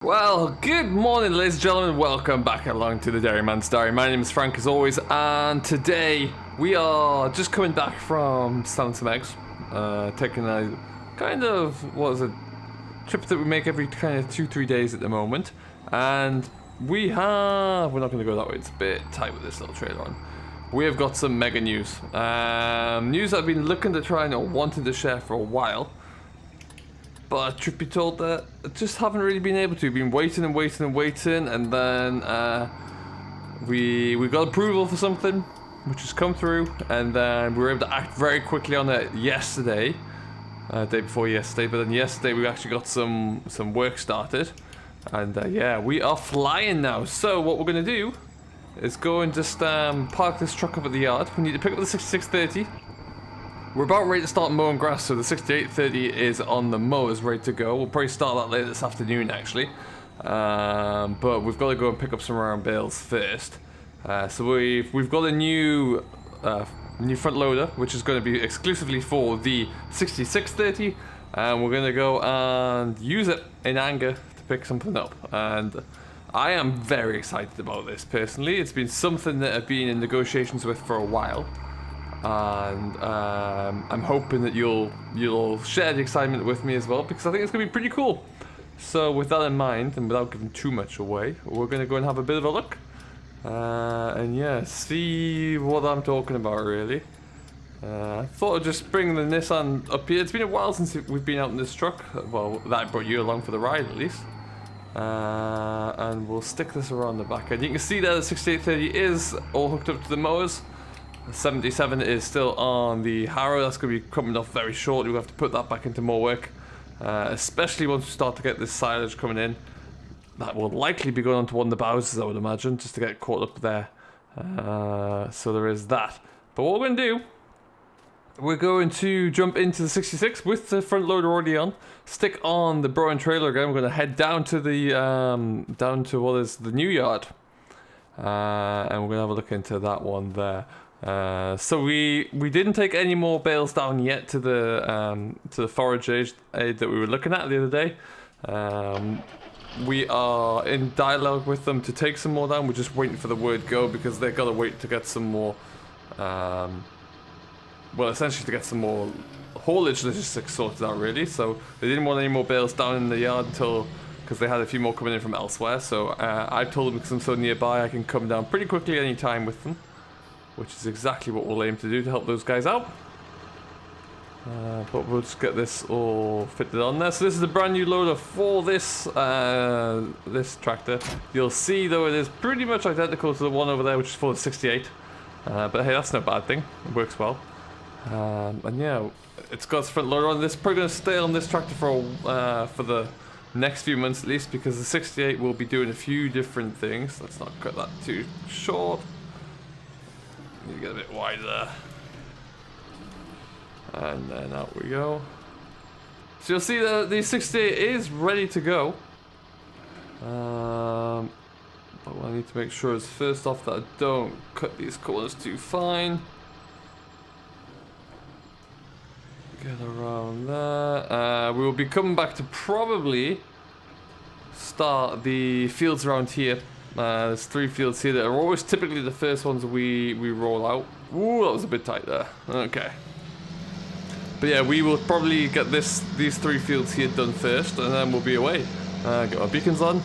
Well, good morning, ladies and gentlemen. Welcome back along to the Dairyman's Diary. My name is Frank, as always, and today we are just coming back from selling some eggs, taking a kind of trip that we make every kind of 2-3 days at the moment, and we're not going to go that way. It's a bit tight with this little trailer on. We have got some mega news, news I've been looking to try and wanting to share for a while. But truth be told, that I just haven't really been able to. Been waiting and waiting and waiting, and then we got approval for something, which has come through, and then we were able to act very quickly on it yesterday, day before yesterday. But then yesterday we actually got some work started, and yeah, we are flying now. So what we're gonna do is go and just park this truck up at the yard. We need to pick up the 6630. We're about ready to start mowing grass, so the 6830 is on the mowers, ready to go. We'll probably start that later this afternoon, actually. But we've got to go and pick up some round bales first. So we've got a new front loader, which is going to be exclusively for the 6630, and we're going to go and use it in anger to pick something up. And I am very excited about this personally. It's been something that I've been in negotiations with for a while. And I'm hoping that you'll share the excitement with me as well, because I think it's going to be pretty cool. So with that in mind, and without giving too much away, we're going to go and have a bit of a look. And yeah, see what I'm talking about, really. I thought I'd just bring the Nissan up here. It's been a while since we've been out in this truck. Well, that brought you along for the ride, at least. And we'll stick this around the back end. You can see there the 6830 is all hooked up to the mowers. 77 is still on the harrow. That's going to be coming off very shortly. We'll have to put that back into more work, especially once we start to get this silage coming in. That will likely be going onto one of the bowsers, I would imagine, just to get caught up there. So there is that. But what we're going to do, we're going to jump into the 66 with the front loader already on, stick on the Brown trailer again. We're going to head down to the what is the new yard, and we're going to have a look into that one there. So we didn't take any more bales down yet to the forage aid that we were looking at the other day. We are in dialogue with them to take some more down. We're just waiting for the word go, because they've got to wait to get some more, well, essentially to get some more haulage logistics sorted out, really. So they didn't want any more bales down in the yard because they had a few more coming in from elsewhere. So I told them, because I'm so nearby, I can come down pretty quickly any time with them, which is exactly what we'll aim to do to help those guys out. But we'll just get this all fitted on there. So this is a brand new loader for this this tractor. You'll see, though, it is pretty much identical to the one over there, which is for the 68. But hey, that's no bad thing. It works well. And yeah, it's got its front loader on. This is probably going to stay on this tractor for the next few months at least, because the 68 will be doing a few different things. Let's not cut that too short. Need to get a bit wider there. And then out we go. So you'll see that the 68 is ready to go. But what I need to make sure is, first off, that I don't cut these corners too fine. Get around there. We will be coming back to probably start the fields around here. There's 3 fields here that are always typically the first ones we roll out. Ooh, that was a bit tight there. Okay. But yeah, we will probably get these 3 fields here done first, and then we'll be away. Get our beacons on.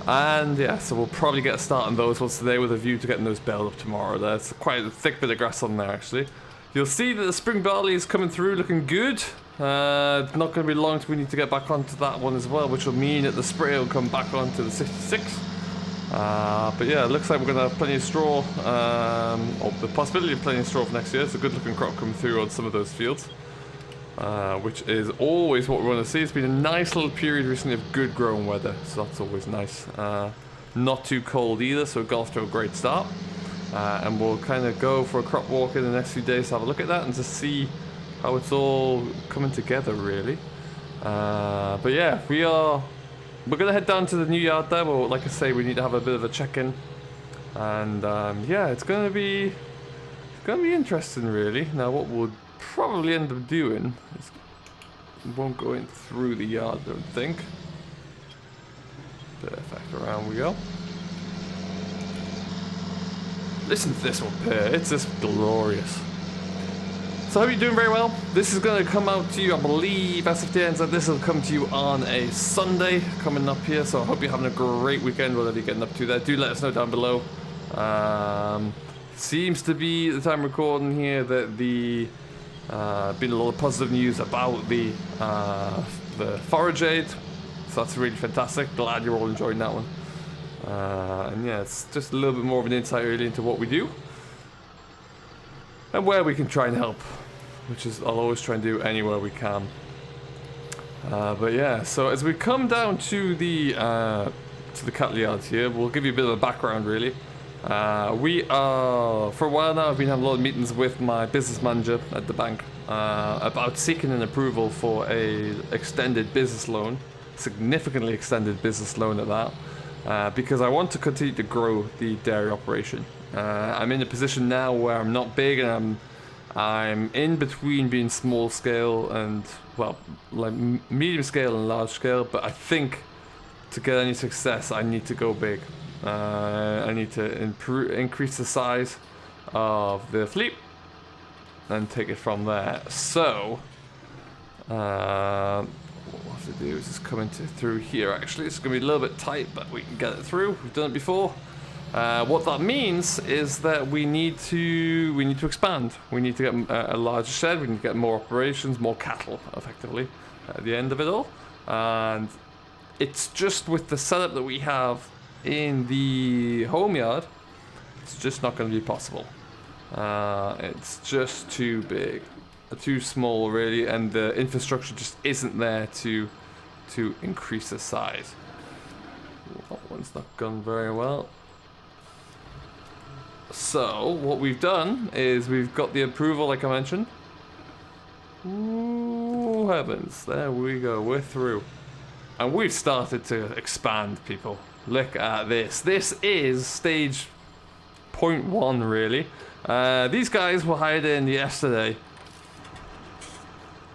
And yeah, so we'll probably get a start on those ones today, with a view to getting those baled up tomorrow. There's quite a thick bit of grass on there, actually. You'll see that the spring barley is coming through, looking good. It's not going to be long till we need to get back onto that one as well, which will mean that the spray will come back onto the 66. But yeah, it looks like we're going to have plenty of straw, or the possibility of plenty of straw for next year. It's a good looking crop coming through on some of those fields, which is always what we want to see. It's been a nice little period recently of good growing weather, so that's always nice. Not too cold either, so it got off to a great start. And we'll kind of go for a crop walk in the next few days to have a look at that and to see how it's all coming together, really. But yeah, we're going to head down to the new yard there. Well, like I say, we need to have a bit of a check-in. And yeah, it's going to be interesting, really. Now, what we'll probably end up doing is, we won't go in through the yard, I don't think. around we go. Listen to this one pair, it's just glorious. So I hope you're doing very well. This is going to come out to you, I believe, as of the end, so this will come to you on a Sunday coming up here. So I hope you're having a great weekend, whatever you're getting up to there. Do let us know down below. Seems to be, the time recording here, that the been a lot of positive news about the Forage Aid. So that's really fantastic. Glad you're all enjoying that one. And yeah, it's just a little bit more of an insight really into what we do and where we can try and help, which is I'll always try and do anywhere we can. But yeah, so as we come down to the cattle yards here, we'll give you a bit of a background really. We are, for a while now, I've been having a lot of meetings with my business manager at the bank about seeking an approval for a extended business loan, significantly extended business loan at that, because I want to continue to grow the dairy operation. I'm in a position now where I'm not big, and I'm in between being small scale and, well, like medium scale and large scale, but I think to get any success I need to go big. I need to increase the size of the fleet and take it from there. So what we'll have to do is just come through here. Actually, it's going to be a little bit tight, but we can get it through. We've done it before. What that means is that we need to expand. We need to get a larger shed. We need to get more operations, more cattle, effectively, at the end of it all. And it's just with the setup that we have in the home yard, it's just not going to be possible. It's just too big, too small really, and the infrastructure just isn't there to increase the size. That one's not gone very well. So what we've done is we've got the approval, like I mentioned. Ooh, heavens, there we go, we're through. And we've started to expand, people. Look at this. This is stage 0.1, really. These guys were hired in yesterday.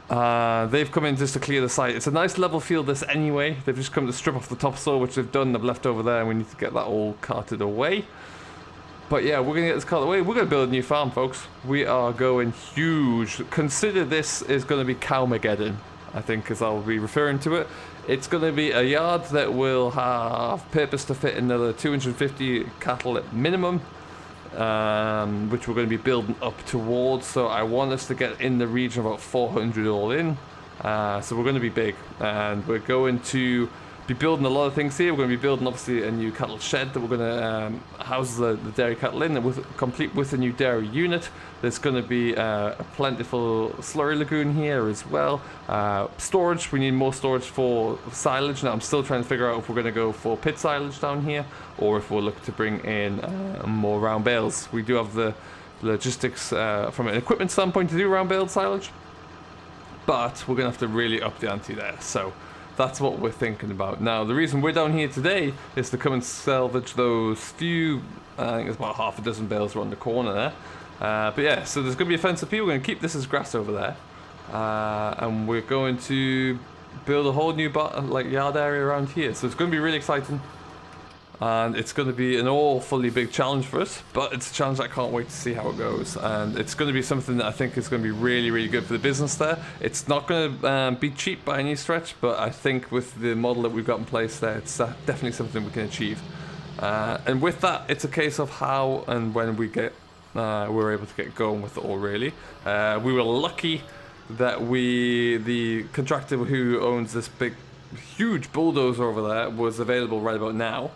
They've come in just to clear the site. It's a nice level field, this anyway. They've just come to strip off the topsoil, which they've done. They've left over there, and we need to get that all carted away. But yeah, we're going to get this carted away. We're going to build a new farm, folks. We are going huge. Consider this is going to be Cowmegadon, I think, as I'll be referring to it. It's going to be a yard that will have purpose to fit another 250 cattle at minimum, which we're going to be building up towards. So I want us to get in the region of about 400 all in. So we're going to be big, and we're going to be building a lot of things here. We're going to be building obviously a new cattle shed that we're going to house the dairy cattle in, and complete with a new dairy unit. There's going to be a plentiful slurry lagoon here as well. Storage, we need more storage for silage. Now I'm still trying to figure out if we're going to go for pit silage down here, or if we'll look to bring in more round bales. We do have the logistics from an equipment standpoint to do round bale silage, but we're going to have to really up the ante there. So that's what we're thinking about. Now, the reason we're down here today is to come and salvage those few, I think it's about half a dozen bales around the corner there. But yeah, so there's going to be a fence of people. We're going to keep this as grass over there. And we're going to build a whole new yard area around here. So it's going to be really exciting. And it's going to be an awfully big challenge for us, but it's a challenge I can't wait to see how it goes. And it's going to be something that I think is going to be really, really good for the business there. It's not going to be cheap by any stretch, but I think with the model that we've got in place there, it's definitely something we can achieve. And with that, it's a case of how and when we're able to get going with it all, really. We were lucky that the contractor who owns this big, huge bulldozer over there was available right about now.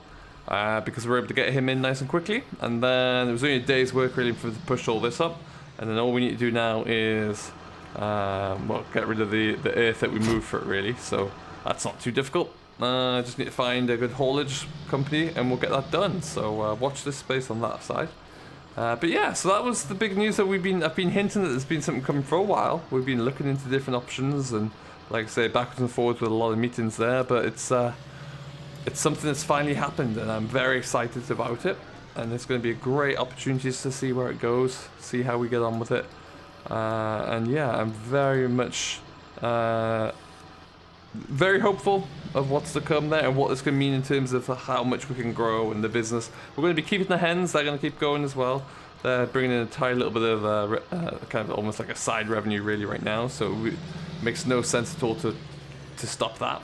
Because we were able to get him in nice and quickly, and then it was only a day's work really to push all this up, and then all we need to do now is get rid of the earth that we moved for it, really. So that's not too difficult. Just need to find a good haulage company and we'll get that done. So watch this space on that side. But yeah, so that was the big news that I've been hinting that there's been something coming for a while. We've been looking into different options and, like I say, backwards and forwards with a lot of meetings there, but it's something that's finally happened, and I'm very excited about it. And it's going to be a great opportunity to see where it goes, see how we get on with it. And yeah, I'm very much very hopeful of what's to come there and what this can mean in terms of how much we can grow in the business. We're going to be keeping the hens. They're going to keep going as well. They're bringing in a tiny little bit of kind of almost like a side revenue really right now. So it makes no sense at all to stop that.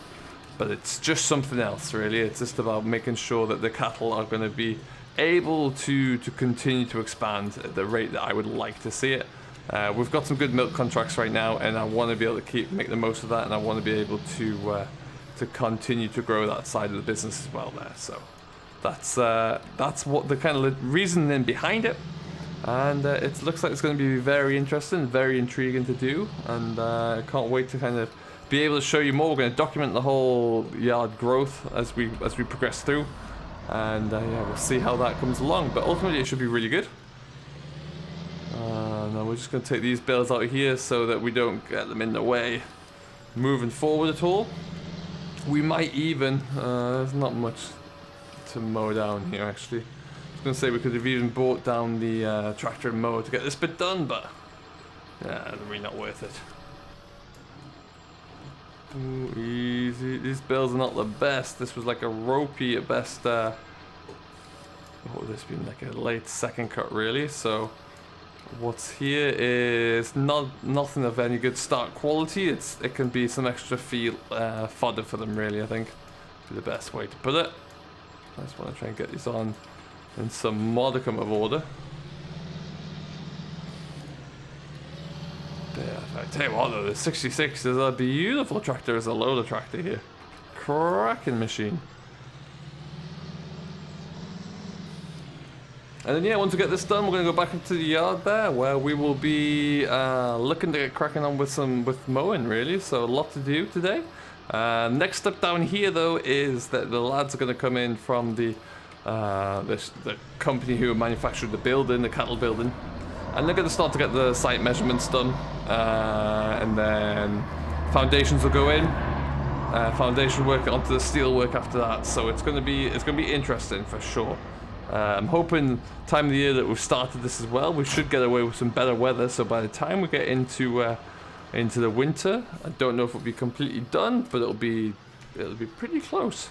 But it's just something else really. It's just about making sure that the cattle are going to be able to continue to expand at the rate that I would like to see it. We've got some good milk contracts right now, and I want to be able to make the most of that, and I want to be able to continue to grow that side of the business as well there. So that's what the kind of reasoning behind it, and it looks like it's going to be very interesting, very intriguing to do, and I can't wait to kind of be able to show you more. We're going to document the whole yard growth as we progress through, and yeah, we'll see how that comes along, but ultimately it should be really good. Now we're just going to take these bales out of here so that we don't get them in the way moving forward at all. We might even, there's not much to mow down here actually. I was going to say we could have even brought down the tractor and mower to get this bit done, but yeah, really not worth it. Ooh, easy. These bales are not the best. This was like a ropey at best. What would this be, like a late second cut really? So what's here is nothing of any good start quality. It can be some extra fodder for them really, I think. Be the best way to put it. I just want to try and get these on in some modicum of order. Yeah, I tell you what though, the 66 is a beautiful tractor as a loader tractor here. Cracking machine. And then yeah, once we get this done, we're going to go back into the yard there, where we will be looking to get cracking on with mowing really. So a lot to do today. Next step down here though is that the lads are going to come in from the company who manufactured the building, the cattle building, and they're going to start to get the site measurements done, and then foundations will go in. Foundation work onto the steel work after that. So it's going to be interesting for sure. I'm hoping time of the year that we've started this as well, we should get away with some better weather. So by the time we get into the winter, I don't know if it'll be completely done, but it'll be pretty close.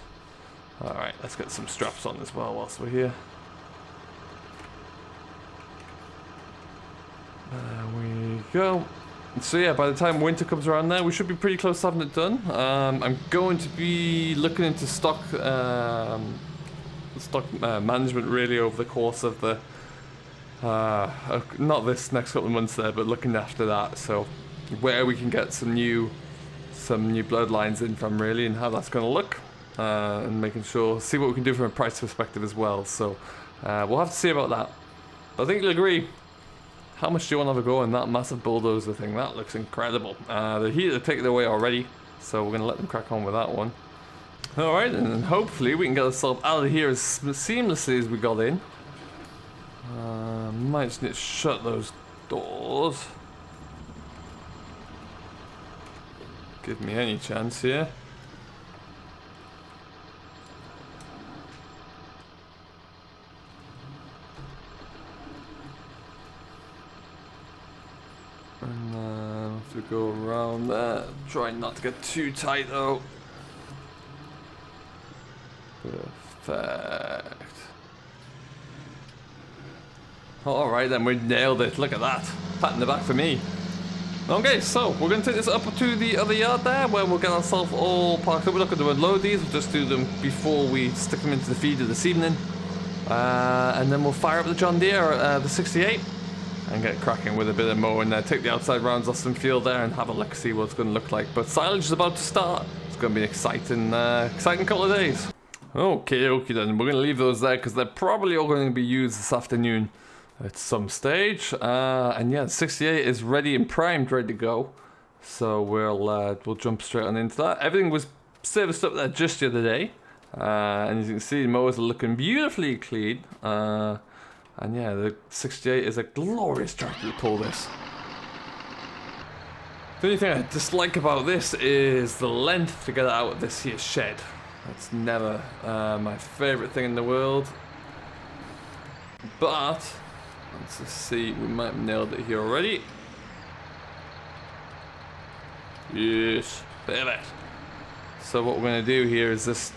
All right, let's get some straps on as well whilst we're here. There we go. So yeah, by the time winter comes around there, we should be pretty close to having it done. I'm going to be looking into stock management really over the course of the not this next couple of months there, but looking after that. So where we can get some new bloodlines in from really, and how that's going to look, and making sure, see what we can do from a price perspective as well. So we'll have to see about that. But I think you'll agree. How much do you want to have a go on that massive bulldozer thing? That looks incredible. The heat are taken away already, so we're going to let them crack on with that one. Alright, and hopefully we can get ourselves out of here as seamlessly as we got in. Might just need to shut those doors. Give me any chance here. And then have to go around there. Try not to get too tight though. Perfect. Alright then, we nailed it. Look at that. Pat in the back for me. Okay, so we're going to take this up to the other yard there, where we'll get ourselves all parked up. We're not going to unload these, we'll just do them before we stick them into the feeder this evening. And then we'll fire up the John Deere, the 68, and get cracking with a bit of mowing there. Take the outside rounds off some field there and have a look, see what it's going to look like. But silage is about to start. It's going to be an exciting couple of days. Okay, then we're going to leave those there because they're probably all going to be used this afternoon at some stage. And yeah, the 68 is ready and primed, ready to go. So we'll jump straight on into that. Everything was serviced up there just the other day. And as you can see, the mowers are looking beautifully clean. And yeah, the 68 is a glorious tractor to pull this. The only thing I dislike about this is the length to get it out of this here shed. It's never my favourite thing in the world. But let's just see, we might have nailed it here already. Yes, perfect. So what we're going to do here is just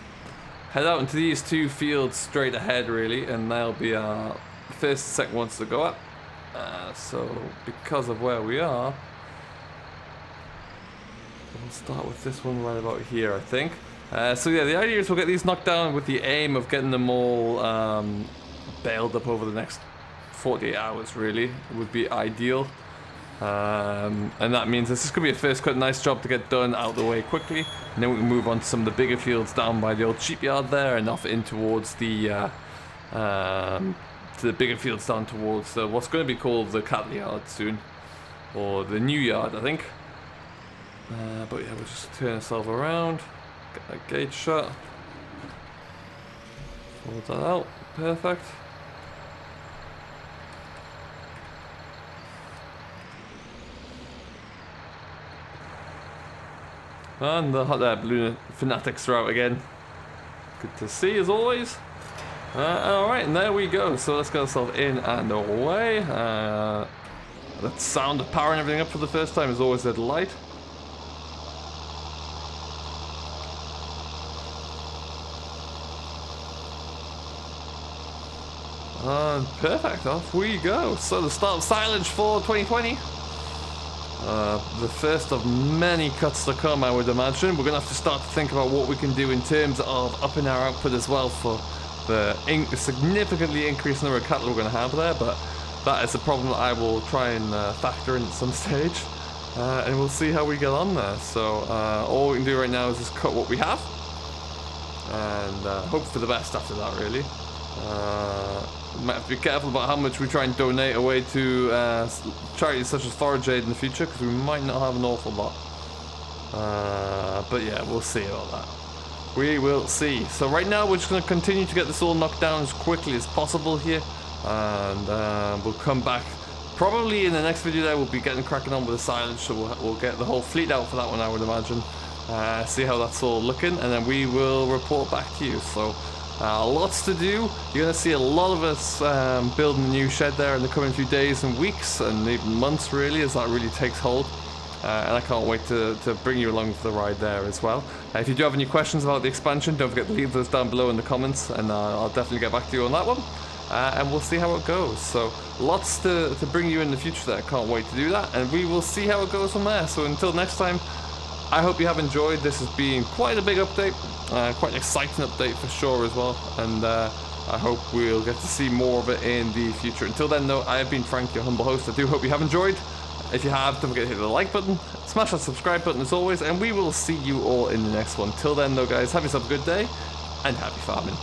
head out into these 2 fields straight ahead, really, and that'll be our first and second ones to go up. So because of where we are, we'll start with this one right about here, I think. So yeah, the idea is we'll get these knocked down with the aim of getting them all bailed up over the next 48 hours, really. It would be ideal. And that means this is going to be a first cut nice job to get done out of the way quickly, and then we can move on to some of the bigger fields down by the old shipyard there and off in towards the bigger fields down towards what's going to be called the cattle yard soon, or the new yard, I think. But yeah, we'll just turn ourselves around, get that gauge shut, fold that out, perfect. And the hot air balloon fanatics are out again. Good to see, as always. Alright, and there we go. So let's get ourselves in and away. That sound of powering everything up for the first time is always a delight. And perfect, off we go. So the start of silage for 2020. The first of many cuts to come, I would imagine. We're going to have to start to think about what we can do in terms of upping our output as well for the significantly increased number of cattle we're going to have there, but that is a problem that I will try and factor in at some stage, and we'll see how we get on there. So all we can do right now is just cut what we have, and hope for the best after that, really. Might have to be careful about how much we try and donate away to charities such as Forage Aid in the future, because we might not have an awful lot. But yeah, we'll see about that. We will see. So right now we're just going to continue to get this all knocked down as quickly as possible here, and we'll come back probably in the next video there. We'll be getting cracking on with the silage, so we'll get the whole fleet out for that one, I would imagine. See how that's all looking, and then we will report back to you. So lots to do. You're going to see a lot of us building a new shed there in the coming few days and weeks, and even months, really, as that really takes hold. And I can't wait to bring you along for the ride there as well. If you do have any questions about the expansion, don't forget to leave those down below in the comments, and I'll definitely get back to you on that one. And we'll see how it goes. So lots to bring you in the future there. Can't wait to do that, and we will see how it goes from there. So until next time, I hope you have enjoyed. This has been quite a big update, quite an exciting update for sure as well, and I hope we'll get to see more of it in the future. Until then though, I have been Frank, your humble host. I do hope you have enjoyed. If you have, don't forget to hit the like button, smash that subscribe button as always, and we will see you all in the next one. Till then though guys, have yourself a good day, and happy farming.